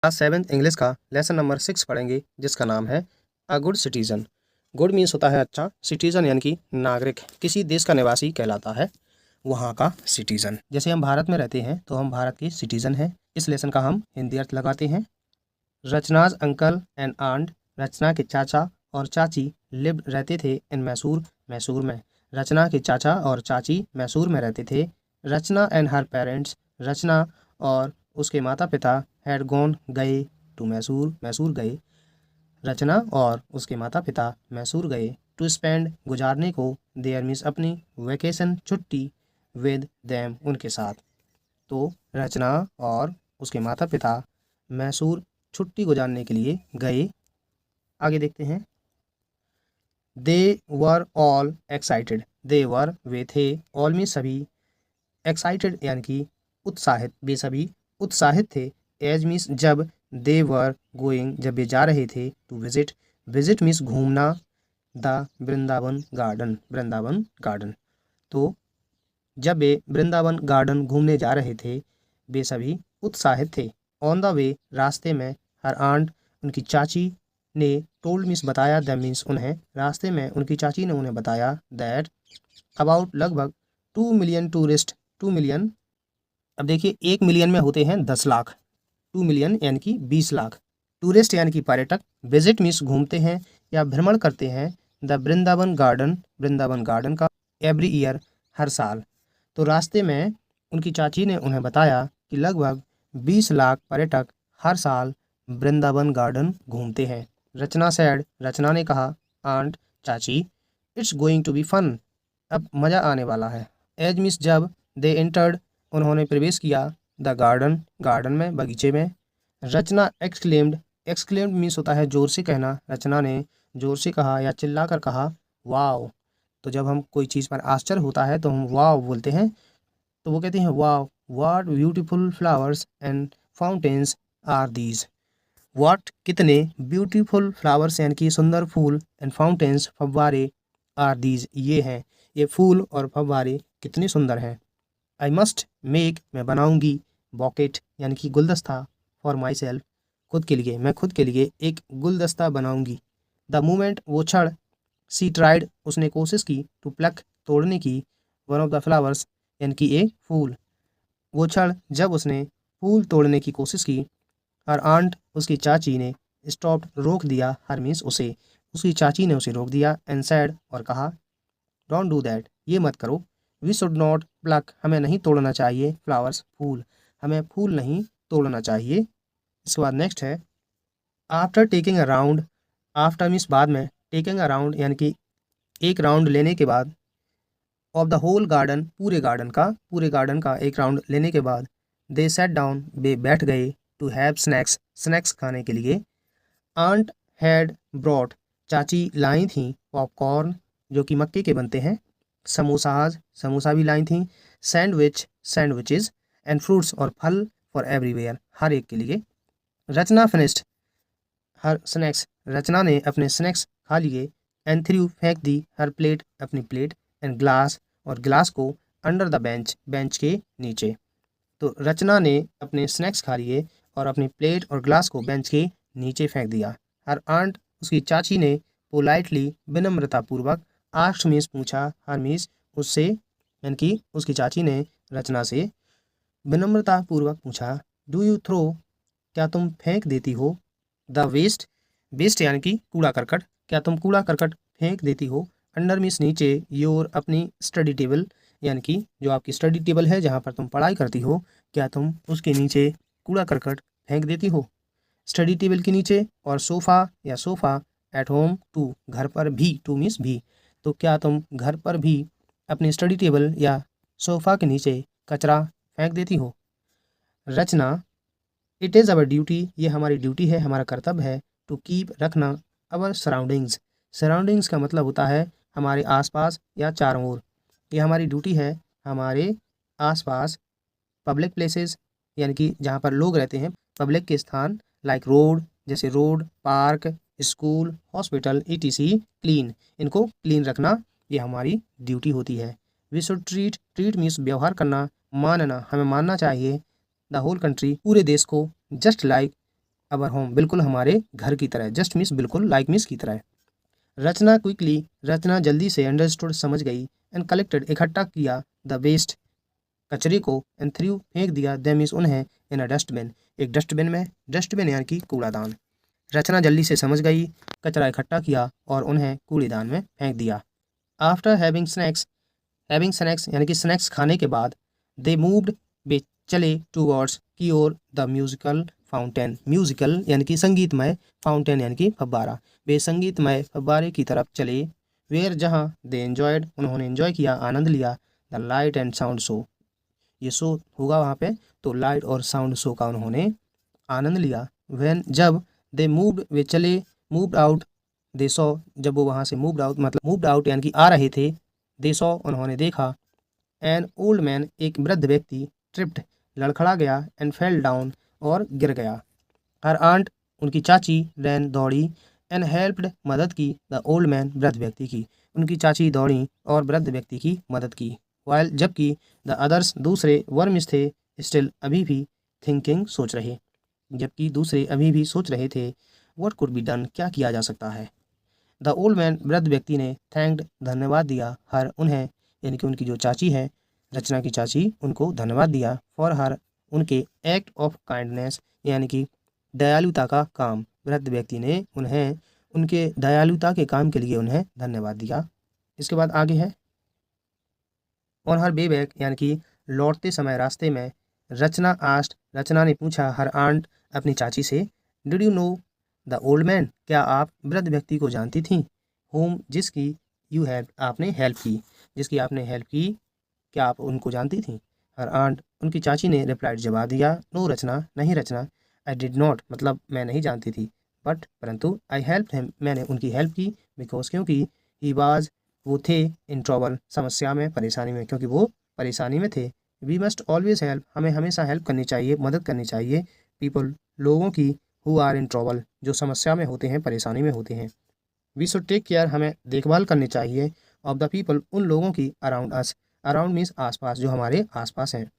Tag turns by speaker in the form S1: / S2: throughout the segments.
S1: आज 7th English का lesson number 6 पढ़ेंगे जिसका नाम है अ गुड सिटीजन। गुड मीन्स होता है अच्छा, सिटीजन यानी कि नागरिक, किसी देश का निवासी कहलाता है वहाँ का सिटीजन। जैसे हम भारत में रहते हैं तो हम भारत के सिटीजन हैं। इस लेसन का हम हिंदी अर्थ लगाते हैं। रचनाज अंकल एंड आंट, रचना के चाचा और चाची लिव्ड रहते थे इन मैसूर, मैसूर में। रचना के चाचा और चाची मैसूर में रहते थे। रचना एंड हर पेरेंट्स, रचना और उसके माता पिता हैड गॉन गए टू मैसूर, मैसूर गए। रचना और उसके माता पिता मैसूर गए टू स्पेंड गुजारने को, देयर मीन्स अपनी, वेकेशन छुट्टी, विद देम उनके साथ। तो रचना और उसके माता पिता मैसूर छुट्टी गुजारने के लिए गए। आगे देखते हैं। दे वर ऑल एक्साइटेड, दे वर वे थे, ऑल में सभी, एक्साइटेड यानी कि उत्साहित, वे सभी उत्साहित थे। एज मीन्स जब, दे वर गोइंग जब वे जा रहे थे, टू विजिट, विजिट मीन्स घूमना, the Vrindavan garden, Vrindavan garden. तो जब वे वृंदावन गार्डन घूमने जा रहे थे वे सभी उत्साहित थे। ऑन द वे रास्ते में, हर आंट उनकी चाची ने, टोल्ड मीन्स बताया, द मीन्स उन्हें, रास्ते में उनकी चाची ने उन्हें बताया, दैट अबाउट लगभग 2 मिलियन टूरिस्ट, 2 मिलियन, अब देखिए 1 मिलियन में होते हैं 10 लाख, 2 मिलियन यानी कि 20 लाख टूरिस्ट यानी कि पर्यटक, विजिट मीन्स घूमते हैं या भ्रमण करते हैं, the Vrindavan garden, Vrindavan garden का, एवरी ईयर हर साल। तो रास्ते में उनकी चाची ने उन्हें बताया कि लगभग 20 लाख पर्यटक हर साल वृंदावन गार्डन घूमते हैं। रचना सैड, रचना ने कहा, आंट चाची, it's going to be fun, अब मज़ा आने वाला है। एज मीन्स जब, दे एंटर्ड उन्होंने प्रवेश किया, द गार्डन गार्डन में, बगीचे में। रचना एक्सक्लेम्ड, एक्सक्लेम्ड मीन्स होता है जोर से कहना, रचना ने जोर से कहा या चिल्ला कर कहा, वाव। तो जब हम कोई चीज़ पर आश्चर्य होता है तो हम वाव बोलते हैं। तो वो कहते हैं, wow what beautiful flowers and fountains are these, what कितने, ब्यूटीफुल फ्लावर्स यानी कि सुंदर फूल, एंड फाउंटेन्स फव्वारे, आर दीज ये हैं, ये फूल और फव्वारे कितने सुंदर हैं। आई मस्ट मेक मैं बनाऊंगी, बॉकेट यानी कि गुलदस्ता, फॉर माई सेल्फ खुद के लिए, मैं खुद के लिए एक गुलदस्ता बनाऊंगी। द मोमेंट वो क्षण, सी ट्राइड उसने कोशिश की, टू प्लक तोड़ने की, वन ऑफ द फ्लावर्स यानी कि एक फूल, वो क्षण जब उसने फूल तोड़ने की कोशिश की। हर आंट उसकी चाची ने, स्टॉप्ड रोक दिया, हर मीन्स उसे, उसकी चाची ने उसे रोक दिया, एंड सैड और कहा, डोंट डू दैट ये मत करो, वी शुड नॉट प्लक हमें नहीं तोड़ना चाहिए, फ्लावर्स फूल, हमें फूल नहीं तोड़ना चाहिए। इसके बाद नेक्स्ट है, after taking a round, after means बाद में, टेकिंग अ राउंड यानी कि एक राउंड लेने के बाद, ऑफ द होल गार्डन पूरे गार्डन का, पूरे गार्डन का एक राउंड लेने के बाद, दे सेट डाउन वे बैठ गए, टू हैव स्नैक्स स्नैक्स खाने के लिए। आंट हैड ब्रॉट चाची लाई थी, पॉपकॉर्न जो कि मक्के के बनते हैं, समोसाज समोसा भी लाई थी, सैंडविच सैंडविचेस, एंड फ्रूट्स और फल, फॉर एवरीवेयर हर एक के लिए। रचना फिनिश्ड हर स्नैक्स, रचना ने अपने स्नैक्स खा लिए, एंड थ्रू फेंक दी, हर प्लेट अपनी प्लेट, एंड ग्लास और ग्लास को, अंडर द बेंच बेंच के नीचे। तो रचना ने अपने स्नैक्स खा लिए और अपनी प्लेट और ग्लास को बेंच के नीचे फेंक दिया। हर आंट उसकी चाची ने, पोलाइटली विनम्रतापूर्वक, आस्क्ड मीन्स पूछा, हर मीन्स उससे यानी कि उसकी चाची ने रचना से विनम्रतापूर्वक पूछा, डू यू थ्रो क्या तुम फेंक देती हो, द वेस्ट वेस्ट यानी कि कूड़ा करकट, क्या तुम कूड़ा करकट फेंक देती हो, अंडर मीन्स नीचे, योर अपनी स्टडी टेबल यानी कि जो आपकी स्टडी टेबल है जहाँ पर तुम पढ़ाई करती हो, क्या तुम उसके नीचे कूड़ा करकट फेंक देती हो, स्टडी टेबल के नीचे। और सोफ़ा या सोफ़ा, एट होम टू घर पर भी, टू मीन्स भी, तो क्या तुम घर पर भी अपनी स्टडी टेबल या सोफ़ा के नीचे कचरा फेंक देती हो। रचना, इट इज़ अवर ड्यूटी ये हमारी ड्यूटी है, हमारा कर्तव्य है, टू कीप रखना, अवर सराउंडिंग्स, सराउंडिंग्स का मतलब होता है हमारे आसपास या चारों ओर, ये हमारी ड्यूटी है हमारे आसपास, पब्लिक प्लेसेस यानी कि जहाँ पर लोग रहते हैं, पब्लिक के स्थान, लाइक रोड जैसे road, park, school, hospital ETC, clean इनको क्लीन रखना ये हमारी ड्यूटी होती है। We should treat, treat means व्यवहार करना, मानना हमें मानना चाहिए, द होल कंट्री पूरे देश को, जस्ट लाइक अवर होम, बिल्कुल हमारे घर की तरह। जस्ट मीन्स बिल्कुल, लाइक मीन्स की तरह। रचना क्विकली, रचना जल्दी से, अंडरस्टूड समझ गई, एंड कलेक्टेड इकट्ठा किया, द वेस्ट कचरे को, एंड थ्रू फेंक दिया, देम मीन्स उन्हें, इन अ डस्टबिन एक डस्टबिन में। डस्टबिन यानी कि कूड़ादान। रचना जल्दी से समझ गई, कचरा इकट्ठा किया और उन्हें कूड़ेदान में फेंक दिया। आफ्टर हैविंग स्नैक्स यानी कि स्नैक्स खाने के बाद, दे मूव्ड, वे चले, टूवर्ड्स की ओर, द म्यूजिकल फाउंटेन, म्यूजिकल यानी कि संगीतमय, फाउंटेन यानी कि फव्वारा, वे संगीतमय फव्वारे की तरफ चले। वेयर जहाँ, दे एंजॉयड, उन्होंने एंजॉय किया, आनंद लिया, the light and sound show, ये शो होगा वहाँ पे, तो लाइट और साउंड शो का उन्होंने आनंद लिया। व्हेन जब, दे मूव्ड वे चले, मूव्ड आउट दे सॉ, जब वो वहाँ से मूव्ड आउट मतलब मूव्ड आउट यानी कि आ रहे थे, दे सॉ उन्होंने देखा, एन ओल्ड मैन एक वृद्ध व्यक्ति, ट्रिप्ड लड़खड़ा गया, एंड फेल डाउन और गिर गया। हर आंट उनकी चाची, रैन दौड़ी, एंड हेल्प्ड मदद की, द ओल्ड मैन वृद्ध व्यक्ति की, उनकी चाची दौड़ी और वृद्ध व्यक्ति की मदद की। वाइल जबकि, द अदर्स दूसरे, वर्मिस थे, स्टिल अभी भी, थिंकिंग सोच रहे, जबकि दूसरे अभी भी सोच रहे थे, व्हाट कुड बी डन क्या किया जा सकता है। द ओल्ड मैन वृद्ध व्यक्ति ने, थैंक्ड धन्यवाद दिया, हर उन्हें यानी कि उनकी जो चाची है, रचना की चाची, उनको धन्यवाद दिया, फॉर हर उनके एक्ट ऑफ काइंडनेस यानी कि दयालुता का काम। वृद्ध व्यक्ति ने उन्हें उनके दयालुता के काम के लिए उन्हें धन्यवाद दिया। इसके बाद आगे है, ऑन हर वे बैक यानी कि लौटते समय रास्ते में, रचना आस्ट, रचना ने पूछा, हर आंट अपनी चाची से, did you know the old man, क्या आप वृद्ध व्यक्ति को जानती थीं, होम जिसकी, यू हेल्प आपने हेल्प की, जिसकी आपने हेल्प की, क्या आप उनको जानती थीं। हर आंट उनकी चाची ने रिप्लाइड जवाब दिया, नो रचना, नहीं रचना, आई डिड नॉट मतलब मैं नहीं जानती थी, बट परंतु, आई हेल्प हिम मैंने उनकी हेल्प की, बिकॉज क्योंकि, ही वाज वो थे, इन ट्रबल समस्या में, परेशानी में, क्योंकि वो परेशानी में थे। वी मस्ट ऑलवेज हेल्प, हमें हमेशा हेल्प करनी चाहिए, मदद करनी चाहिए, पीपल लोगों की, हु आर इन ट्रबल जो समस्या में होते हैं, परेशानी में होते हैं। वी शुड टेक केयर, हमें देखभाल करनी चाहिए, ऑफ द पीपल उन लोगों की, अराउंड अस, अराउंड मीन्स आसपास, जो हमारे आसपास हैं।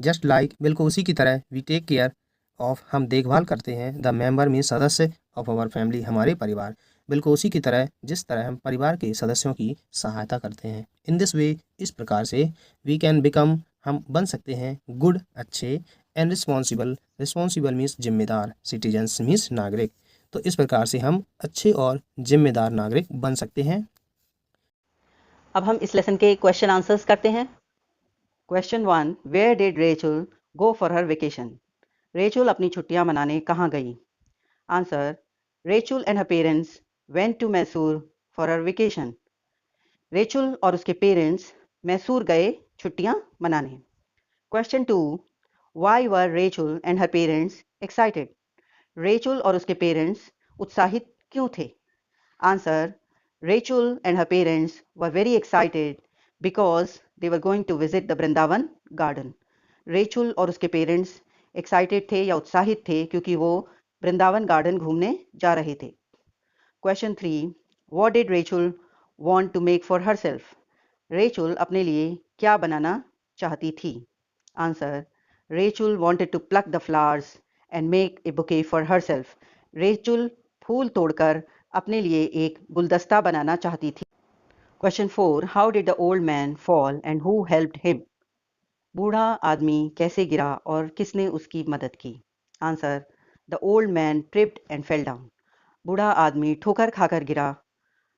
S1: जस्ट लाइक बिल्कुल उसी की तरह, वी टेक केयर ऑफ हम देखभाल करते हैं, द मेंबर मीन्स सदस्य, ऑफ आवर फैमिली हमारे परिवार, बिल्कुल उसी की तरह जिस तरह हम परिवार के सदस्यों की सहायता करते हैं। इन दिस वे, इस प्रकार से, वी कैन बिकम हम बन सकते हैं, गुड अच्छे, एंड रिस्पॉन्सिबल, रिस्पॉन्सिबल मीन्स जिम्मेदार, सिटीजन्स मीन्स नागरिक, तो इस प्रकार से हम अच्छे और जिम्मेदार नागरिक बन सकते हैं।
S2: अब हम इस लेसन के क्वेश्चन आंसर्स करते हैं। Question 1, where did Rachel go for her vacation? Rachel अपनी छुट्टियां मनाने कहाँ गई? Answer, Rachel and her parents went to Mysore for her vacation. Rachel और उसके पेरेंट्स मैसूर गए छुट्टियां मनाने। Question 2, why were Rachel and her parents excited? Rachel और उसके पेरेंट्स उत्साहित क्यों थे? Answer, Rachel and her parents were very excited because they were going to visit the Vrindavan garden. Rachel और उसके पेरेंट्स एक्साइटेड थे या उत्साहित थे क्योंकि वो वृंदावन गार्डन घूमने जा रहे थे। Question 3, What did Rachel want to make for herself? Rachel अपने लिए क्या बनाना चाहती थी? Answer, Rachel wanted to pluck the flowers and make a bouquet for herself. Rachel फूल तोड़कर अपने लिए एक गुलदस्ता बनाना चाहती थी। Question 4, how did the old man fall and who helped him? बूढ़ा आदमी कैसे गिरा और किसने उसकी मदद की? Answer, the old man tripped and fell down. बूढ़ा आदमी ठोकर खाकर गिरा।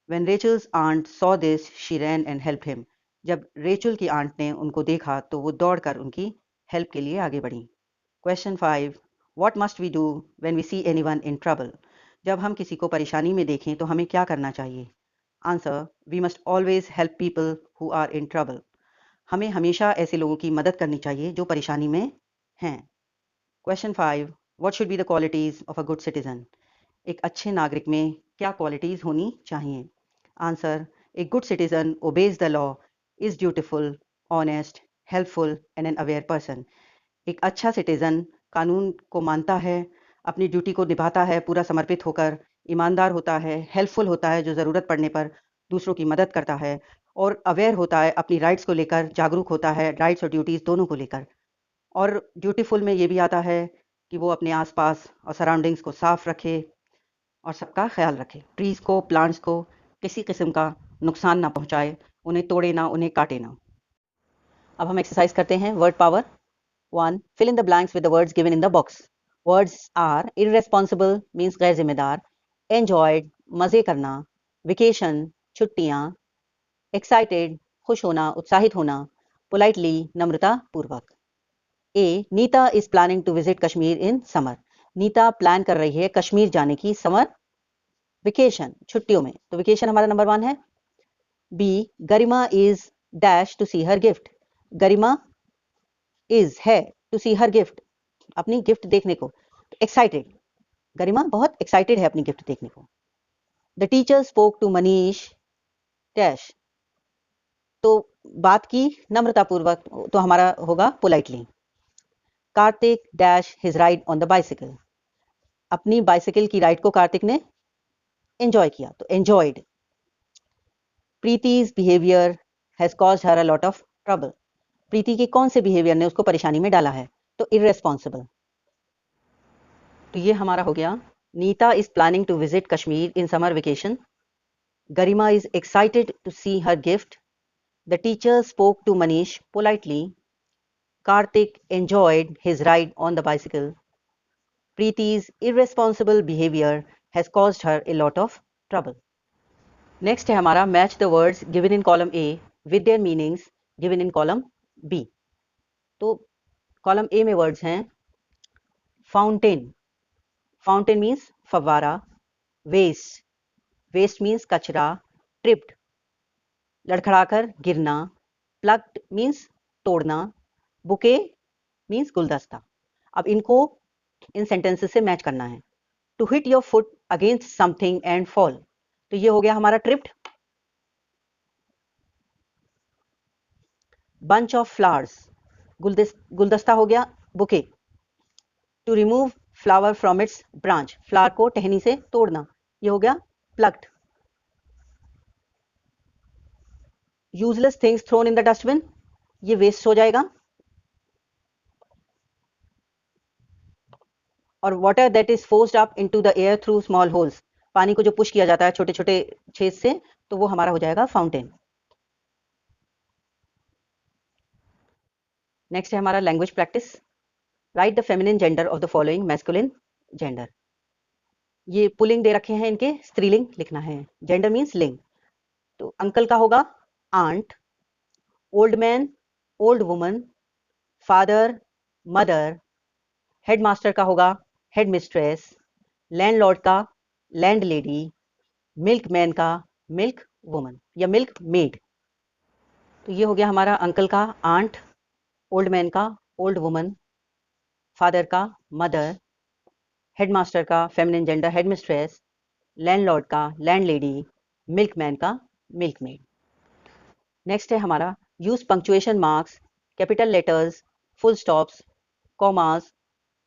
S2: When Rachel's aunt saw this she ran and help him. जब रेचल की आंट ने उनको देखा तो वो दौड़कर उनकी हेल्प के लिए आगे बढ़ी। Question 5, what must we do when we see anyone in trouble? जब हम किसी को परेशानी में देखें तो हमें क्या करना चाहिए? Answer, we must always help people who are in trouble. हमें हमेशा ऐसे लोगों की मदद करनी चाहिए जो परेशानी में हैं। Question 5, what should be the qualities of a good citizen? एक अच्छे नागरिक में क्या क्वालिटीज होनी चाहिए? Answer, a good citizen obeys the law, is dutiful, honest, helpful and an aware person. एक अच्छा सिटीजन कानून को मानता है, अपनी ड्यूटी को निभाता है पूरा समर्पित होकर, ईमानदार होता है, हेल्पफुल होता है जो ज़रूरत पड़ने पर दूसरों की मदद करता है, और अवेयर होता है अपनी राइट्स को लेकर, जागरूक होता है राइट्स और ड्यूटीज़ दोनों को लेकर। और ड्यूटीफुल में ये भी आता है कि वो अपने आसपास और सराउंडिंग्स को साफ रखे और सबका ख्याल रखे, ट्रीज़ को, प्लांट्स को किसी किस्म का नुकसान ना पहुंचाए, उन्हें तोड़े ना, उन्हें काटे ना। अब हम एक्सरसाइज करते हैं word power 1. Fill in the blanks with the words given in the box. Words are irresponsible means गैर जिम्मेदार, enjoyed मजे करना, vacation छुट्टियां, excited खुश होना, उत्साहित होना, politely नम्रता पूर्वक। A. Nita is planning to visit Kashmir in summer. Nita plan कर रही है कश्मीर जाने की समर वेकेशन छुट्टियों में, तो वेकेशन हमारा नंबर 1 है। B. Garima is dash to see her gift. Garima is है to see her gift, अपनी गिफ्ट देखने को, एक्साइटेड, गरिमा बहुत एक्साइटेड है अपनी गिफ्ट देखने को। The teacher spoke to Manish dash, तो बात की नम्रतापूर्वक, तो हमारा होगा politely. Kartik dash his ride on the bicycle, अपनी बाइसिकल की राइड को कार्तिक ने एंजॉय किया, तो एंजॉयड। प्रीति's behaviour has caused her a lot of trouble, Preeti के कौन से बिहेवियर ने उसको परेशानी में डाला है, तो इररेस्पॉन्सिबल। तो ये हमारा हो गया, Neeta is planning to visit Kashmir in summer vacation, Garima is excited to see her gift, the teacher spoke to Manish politely, Kartik enjoyed his ride on the bicycle, प्रीति's irresponsible behavior has caused her a lot of trouble. Next है हमारा match the words given in column A with their meanings given in column B. तो column A में words हैं fountain, fountain means फव्वारा, waste, waste means कचरा, tripped लड़खड़ाकर गिरना, plucked means तोड़ना, बुके मीन्स गुलदस्ता। अब इनको इन सेंटेंसेस से मैच करना है। To hit your foot against something and fall, तो ये हो गया हमारा ट्रिप्ड। बंच ऑफ फ्लावर्स, गुलदस्ता हो गया bouquet. To remove flower from its branch, flower को टहनी से तोड़ना, ये हो गया plucked. Useless things thrown in the dustbin, ये वेस्ट हो जाएगा। और water that is forced up into the air through small holes, पानी को जो पुश किया जाता है छोटे छोटे छेद से, तो वो हमारा हो जाएगा फाउंटेन। नेक्स्ट है हमारा language practice. Right the feminine gender of the following masculine gender. ये पुलिंग दे रखे हैं, इनके स्त्रीलिंग लिखना है। जेंडर मीन्स लिंग, तो अंकल का होगा aunt, old man old woman, father mother, headmaster का होगा हेड मिस्ट्रेस, लैंडलॉर्ड का लैंड लेडी, मिल्कमैन का मिल्क वुमन या मिल्क मेड। तो ये हो गया हमारा अंकल का आंट, ओल्ड मैन का ओल्ड वुमन, फादर का मदर, हेडमास्टर का feminine gender headmistress, landlord का लैंड लेडी, मिल्कमैन का मिल्क मेड। नेक्स्ट है हमारा use punctuation marks, capital letters, full stops, commas,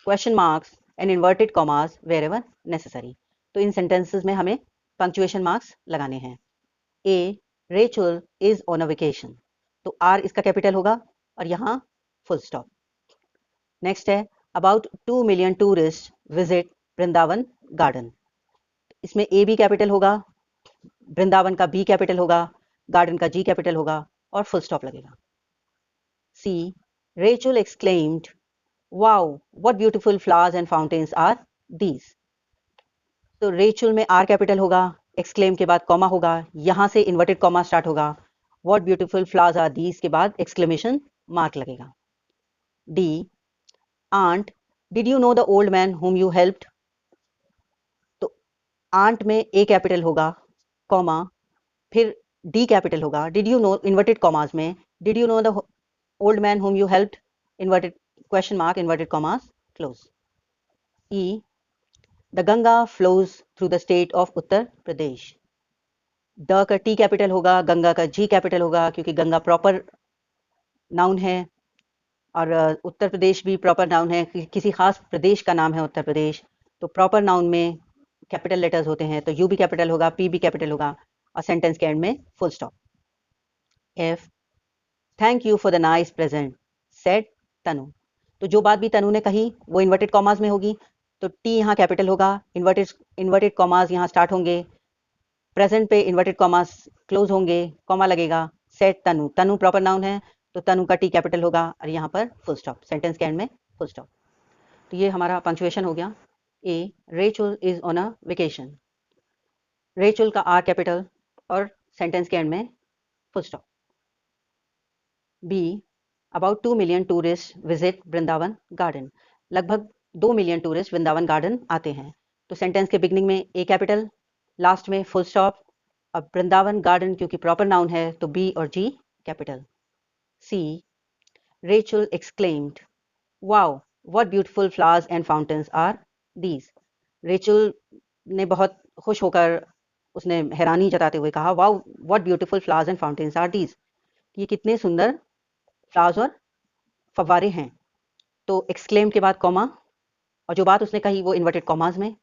S2: question marks and inverted commas wherever necessary. तो इन sentences में हमें पंक्चुएशन मार्क्स लगाने हैं। A Rachel is on a vacation, तो आर इसका कैपिटल होगा और यहाँ फुल स्टॉप। नेक्स्ट है about 2 million tourist visit Vrindavan garden, इसमें ए भी कैपिटल होगा, वृंदावन का बी कैपिटल होगा, गार्डन का जी कैपिटल होगा और फुल स्टॉप लगेगा। C Rachel exclaimed wow what beautiful flowers and fountains are these, तो रेचल में आर कैपिटल होगा, एक्सक्लेम के बाद कॉमा होगा, यहां से इन्वर्टेड कॉमा स्टार्ट होगा, what beautiful flowers are these के बाद एक्सक्लेमेशन मार्क लगेगा। D aunt did you know the old man whom you helped, तो आंट में ए कैपिटल होगा, कॉमा, फिर डी कैपिटल होगा, did you know inverted commas में, did you know the old man whom you helped, inverted question mark inverted commas close. E the Ganga flows through the state of Uttar Pradesh, the का T capital होगा, गंगा का G capital होगा, क्योंकि Ganga proper noun है और उत्तर प्रदेश भी proper noun है, किसी खास प्रदेश का नाम है उत्तर प्रदेश, तो प्रॉपर नाउन में कैपिटल लेटर्स होते हैं, तो यू भी कैपिटल होगा, पी भी कैपिटल होगा और सेंटेंस के एंड में full stop. F thank you for the nice present said Tanu, तो जो बात भी तनु ने कही वो इन्वर्टेड कॉमास में होगी, तो टी यहाँ कैपिटल होगा, इन्वर्टेड कॉमास यहाँ स्टार्ट होंगे, प्रेजेंट पे इन्वर्टेड कॉमास क्लोज होंगे, कॉमा लगेगा, सेट तनु, तनु प्रॉपर नाउन है तो तनु का टी कैपिटल होगा और यहाँ पर फुल स्टॉप, सेंटेंस के एंड में फुल स्टॉप। तो ये हमारा पंक्चुएशन हो गया। A, Rachel is on a vacation, Rachel का आर कैपिटल और सेंटेंस के एंड में full stop. B, about 2 million tourist visit Vrindavan garden, लगभग 2 मिलियन टूरिस्ट वृंदावन गार्डन आते हैं, तो सेंटेंस के बिगनिंग में ए कैपिटल, लास्ट में फुल स्टॉप। अब वृंदावन गार्डन क्योंकि प्रॉपर नाउन है तो बी और G capital. C, Rachel exclaimed, wow what beautiful flowers and fountains are these, Rachel ने बहुत खुश होकर उसने हैरानी जताते हुए कहा, wow what beautiful flowers and fountains are these, ये कितने सुंदर फ्लावर्स और फव्वारे हैं। तो एक्सक्लेम के बाद कॉमा और जो बात उसने कही वो इन्वर्टेड कॉमास में,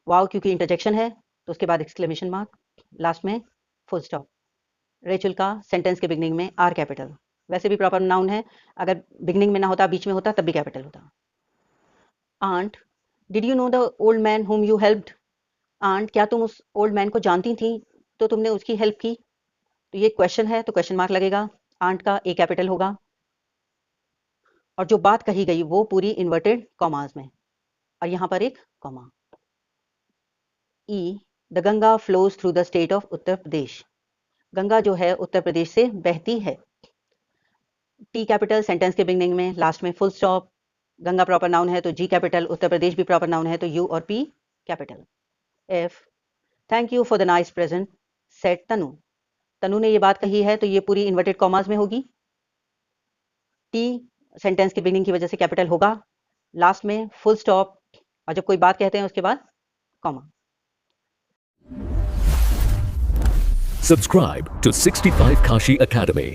S2: वाओ क्योंकि इंटरजेक्शन है तो उसके बाद एक्सक्लेमेशन मार्क, लास्ट में फुल स्टॉप। रेचल का सेंटेंस के बिगनिंग में आर कैपिटल, वैसे भी प्रॉपर नाउन है, अगर बिगनिंग में ना होता बीच में होता तब भी कैपिटल होता। Aunt, did you know the old man whom you helped, aunt क्या तुम उस ओल्ड मैन को जानती थी तो तुमने उसकी हेल्प की, तो ये क्वेश्चन है तो क्वेश्चन मार्क लगेगा, आंट का ए कैपिटल होगा और जो बात कही गई वो पूरी इन्वर्टेड कॉमास में और यहाँ पर एक कॉमा। ई, the Ganga flows through the state of Uttar Pradesh, Ganga जो है उत्तर प्रदेश से बहती है, टी कैपिटल सेंटेंस के बिगनिंग में, लास्ट में full stop. Ganga proper noun है तो जी कैपिटल, उत्तर प्रदेश भी प्रॉपर नाउन है तो यू और P capital. F, thank you for the nice present set Tanu, Tanu ने ये बात कही है तो ये पूरी इन्वर्टेड कॉमास में होगी। टी सेंटेंस के बिगनिंग की वजह से कैपिटल होगा, लास्ट में फुल स्टॉप और जब कोई बात कहते हैं उसके बाद comma.
S3: Subscribe to 65 Kashi Academy.